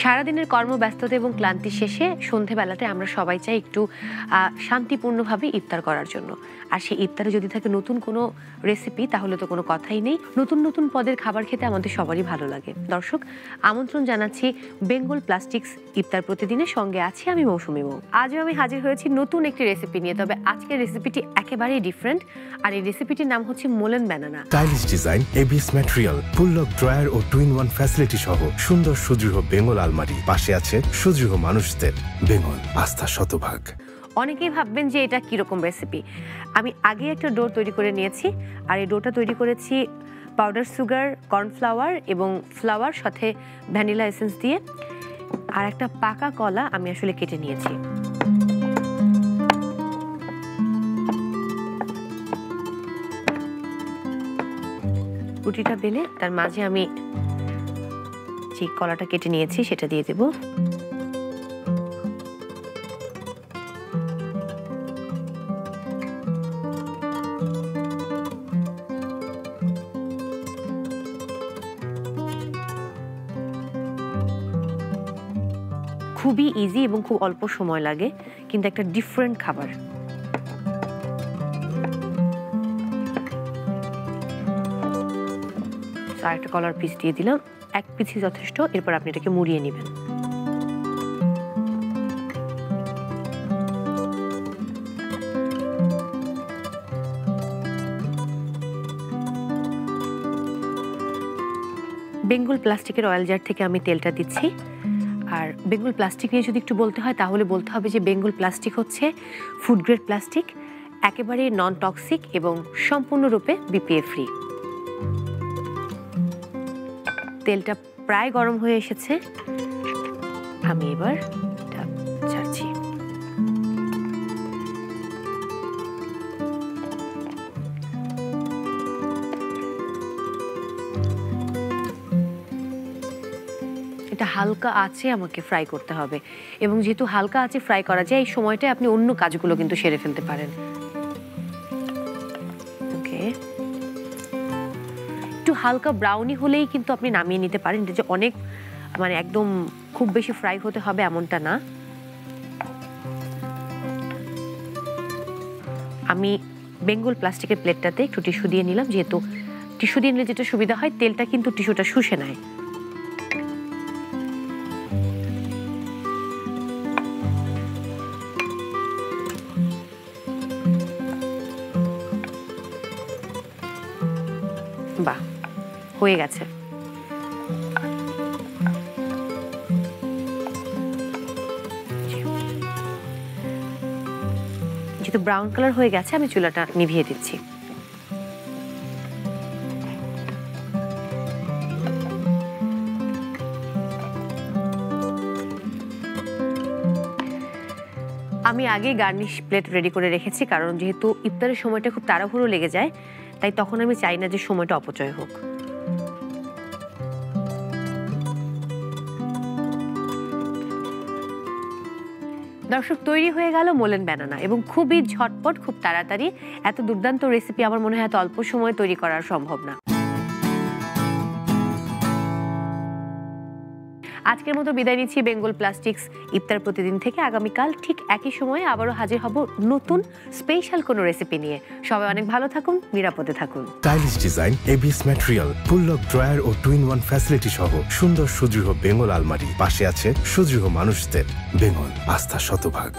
সারাদিনের কর্মব্যস্ততা এবং ক্লান্তি শেষে সন্ধেবেলাতে আমরা সবাই চাই একটু শান্তিপূর্ণভাবে ইফতার করার জন্য। আর সেই ইফতারে যদি থাকে নতুন কোনো রেসিপি তাহলে তো কোনো কথাই নেই। নতুন নতুন পদের খাবার খেতে আমাদের সবারই ভালো লাগে। দর্শক, আমন্ত্রণ জানাচ্ছি বেঙ্গল প্লাস্টিক্স ইফতার প্রতিদিনের সঙ্গে আছি আমি মৌসুমী মৌ। আজও আমি হাজির হয়েছি নতুন একটি রেসিপি নিয়ে। তবে আজকের রেসিপিটি একেবারেই ডিফারেন্ট। আর এই রেসিপিটির নাম হচ্ছে মোলেন banana. Stylish design, ABS material, উপলক ড্রয়ার ও টু ইন ওয়ান ফ্যাসিলিটি সহ সুন্দর সুদৃঢ় বেঙ্গল আলমারি। পাশে আছে সুদৃঢ় মানুষদের। বেঙ্গল, আস্থা শতভাগ। অনেকেই ভাববেন যে এটা কিরকম রেসিপি। আমি আগে একটা ডো তৈরি করে নিয়েছি। আর এই ডোটা তৈরি করেছি পাউডার সুগার, কর্নফ্লাওয়ার এবং ফ্লাওয়ার, সাথে ভ্যানিলা এসেন্স দিয়ে। আর একটা পাকা কলা আমি আসলে কেটে নিয়েছি। রুটিটা বেলে তার মাঝে আমি যে কলাটা কেটে নিয়েছি সেটা দিয়ে দেব। খুবই ইজি এবং খুব অল্প সময় লাগে, কিন্তু একটা ডিফারেন্ট খাবার। আরেকটা কলার পিস দিয়ে দিলাম, এক পিসই যথেষ্ট। এরপর আপনি এটাকে মুড়িয়ে নেবেন। বেঙ্গল প্লাস্টিকের অয়েল জার থেকে আমি তেলটা দিচ্ছি। আর বেঙ্গল প্লাস্টিক নিয়ে যদি একটু বলতে হয় তাহলে বলতে হবে যে বেঙ্গল প্লাস্টিক হচ্ছে ফুড গ্রেড প্লাস্টিক, একেবারে নন টক্সিক এবং সম্পূর্ণরূপে বিপিএ ফ্রি। তেলটা প্রায় গরম হয়ে এসেছে, আমি এবার এটা ছাড়ছি। এটা হালকা আঁচে আমাকে ফ্রাই করতে হবে, এবং যেহেতু হালকা আঁচে ফ্রাই করা যায় এই সময়টায় আপনি অন্য কাজগুলো কিন্তু সেরে ফেলতে পারেন। ওকে, একটু হালকা ব্রাউনি হলেই কিন্তু আপনি নামিয়ে নিতে পারেন। এটা যে অনেক একদম খুব বেশি ফ্রাই হতে হবে এমনটা না। আমি বেঙ্গল প্লাস্টিকের প্লেটটাতে একটু টিস্যু দিয়ে নিলাম, যেহেতু টিস্যু দিয়ে নিলে যেটা সুবিধা হয় তেলটা কিন্তু টিস্যুটা শুষে নেয়। বাহ, হয়ে গেছে। যেহেতু ব্রাউন কালার হয়ে গেছে আমি চুলাটা নিভিয়ে দিচ্ছি। আমি আগে গার্নিশ প্লেট রেডি করে রেখেছি, কারণ যেহেতু ইফতারের সময়টা খুব তাড়াহুড়ো লেগে যায়, তাই তখন আমি চাই না যে সময়টা অপচয় হোক। দর্শক, তৈরি হয়ে গেল মোলেন ব্যানানা, এবং খুবই ঝটপট, খুব তাড়াতাড়ি। এত দুর্দান্ত রেসিপি আমার মনে হয় এত অল্প সময়ে তৈরি করা সম্ভব না। আজকের মতো বিদায় নিচ্ছি বেঙ্গল প্লাস্টিক্স ইফতার প্রতিদিন থেকে। আগামীকাল ঠিক একই সময়ে আবারও হাজির হব নতুন স্পেশাল কোনো রেসিপি নিয়ে। সবাই অনেক ভালো থাকুন, নিরাপদে থাকুন। স্টাইলিশ ডিজাইন, এবিএস ম্যাটেরিয়াল, উপলক ড্রয়ার ও টু ইন ওয়ান ফ্যাসিলিটি সহ সুন্দর সুদৃঢ় বেঙ্গল আলমারি। পাশে আছে সুদৃঢ় মানুষদের। বেঙ্গল, আস্থা শতভাগ।